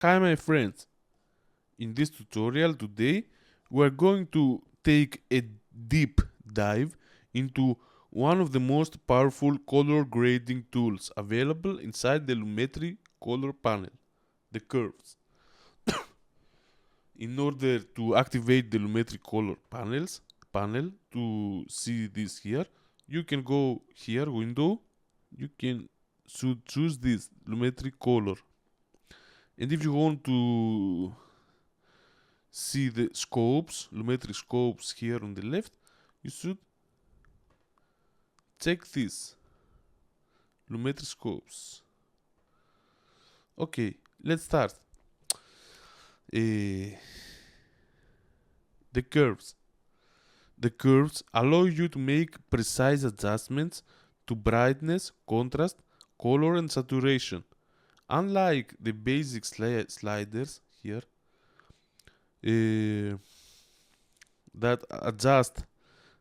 Hi my friends, in this tutorial today we are going to take a deep dive into one of the most powerful color grading tools available inside the Lumetri Color panel, the curves. In order to activate the Lumetri Color panel to see this here, you can go here, window, you can choose this Lumetri Color. And if you want to see the scopes, Lumetri scopes here on the left, you should check this, Lumetri scopes. Okay, let's start. Uh, the curves. The curves allow you to make precise adjustments to brightness, contrast, color and saturation. Unlike the basic sliders here, uh, that adjust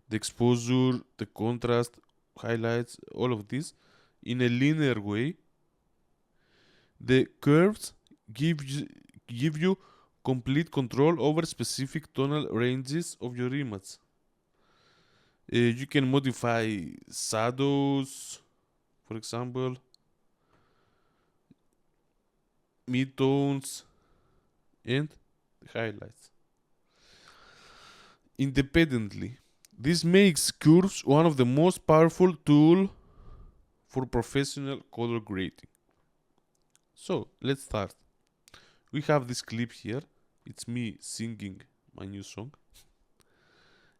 the exposure, the contrast, highlights, all of this in a linear way, the curves give you complete control over specific tonal ranges of your image. You can modify shadows, for example, midtones, and highlights independently. This makes curves one of the most powerful tools for professional color grading. So let's start. We have this clip here. It's me singing my new song.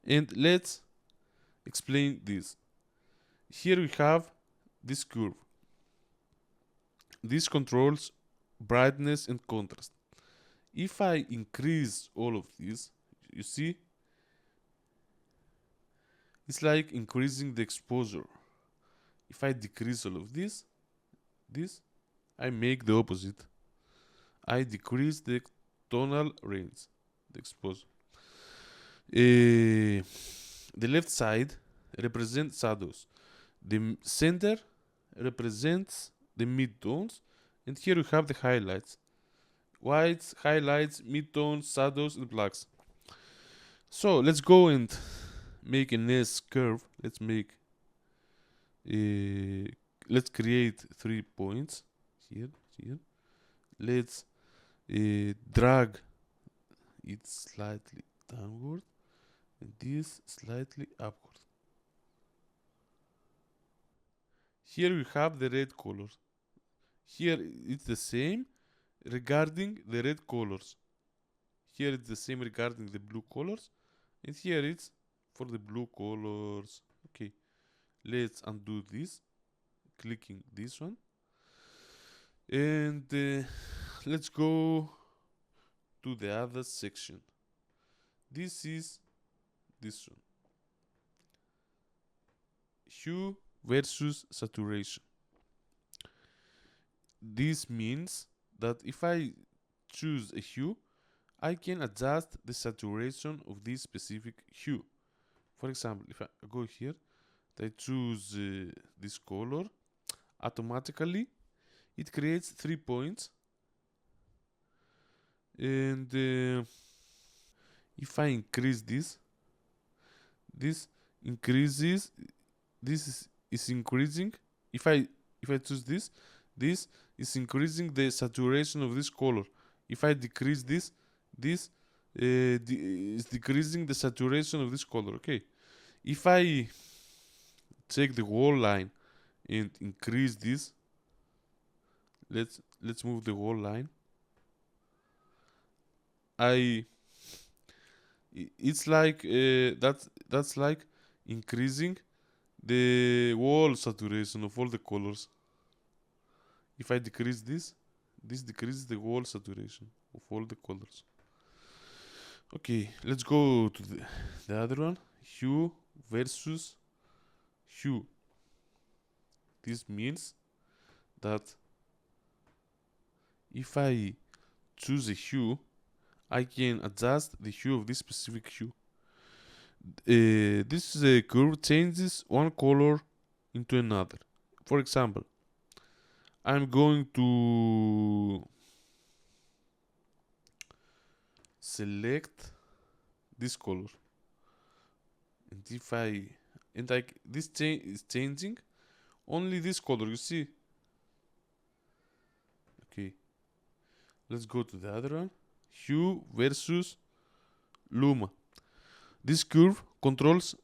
And let's explain this. Here we have this curve. This controls brightness and contrast. If I increase all of this, you see, it's like increasing the exposure. If I decrease all of this, I make the opposite. I decrease the tonal range, the exposure. The left side represents shadows. The center represents the midtones, and here we have the highlights. Whites, highlights, midtones, shadows, and blacks. So let's go and make an S curve. Let's create 3 points here. Let's drag it slightly downward and this slightly upward. Here we have the red colors. Here it's the same regarding the red colors. Here it's the same regarding the blue colors. And here it's for the blue colors. Okay, let's undo this, clicking this one. And let's go to the other section. This is this one. Hue versus saturation. This means that if I choose a hue, I can adjust the saturation of this specific hue. For example, if I go here, I choose this color, automatically it creates 3 points. And if I increase this increases, is increasing. If I choose this is increasing the saturation of this color. If I decrease this is decreasing the saturation of this color. Okay, if I take the whole line and increase this, let's move the whole line. It's like that's like increasing the whole saturation of all the colors. If I decrease this decreases the whole saturation of all the colors. Okay, let's go to the other one. Hue versus hue. This means that if I choose a hue, I can adjust the hue of this specific hue. This curve changes one color into another. For example, I'm going to select this color. And if this is changing only this color, you see? Okay. Let's go to the other one. Hue versus Luma. This curve controls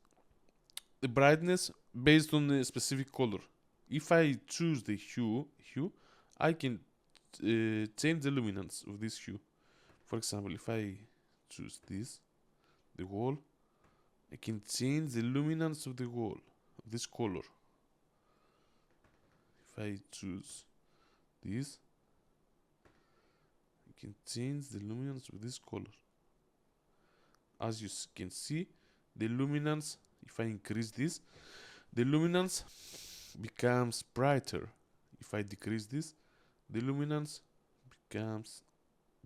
the brightness based on a specific color. If I choose the hue, I can change the luminance of this hue. For example, if I choose this, the wall, I can change the luminance of the wall, of this color. If I choose this, I can change the luminance of this color. As you can see, the luminance, if I increase this, the luminance becomes brighter. If I decrease this, the luminance becomes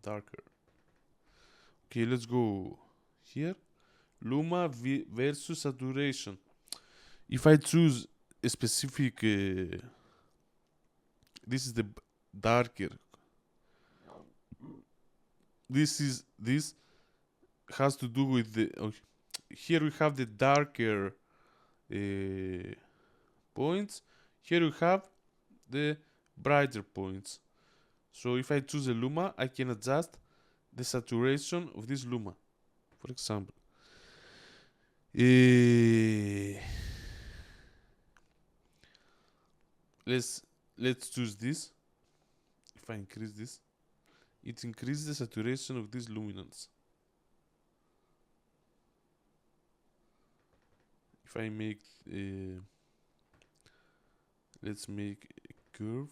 darker. Okay, let's go here. Luma versus saturation. If I choose a specific, this is the darker. This has to do with the. Here we have the darker points. Here we have the brighter points. So if I choose a Luma, I can adjust the saturation of this Luma. For example, let's choose this. If I increase this, it increases the saturation of this luminance. If I make let's make a curve.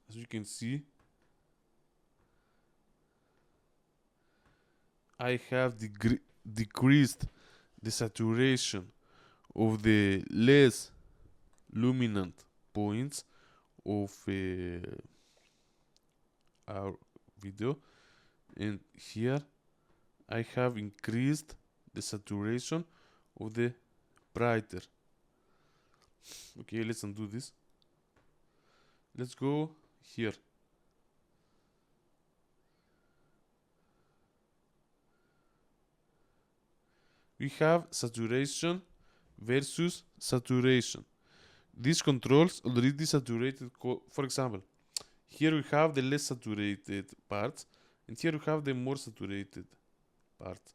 As you can see, I have decreased the saturation of the less luminant points of our video, and here I have increased the saturation of the brighter. Okay, let's undo this. Let's go here. We have saturation versus saturation. This controls already saturated, for example, here we have the less saturated parts, and here we have the more saturated part.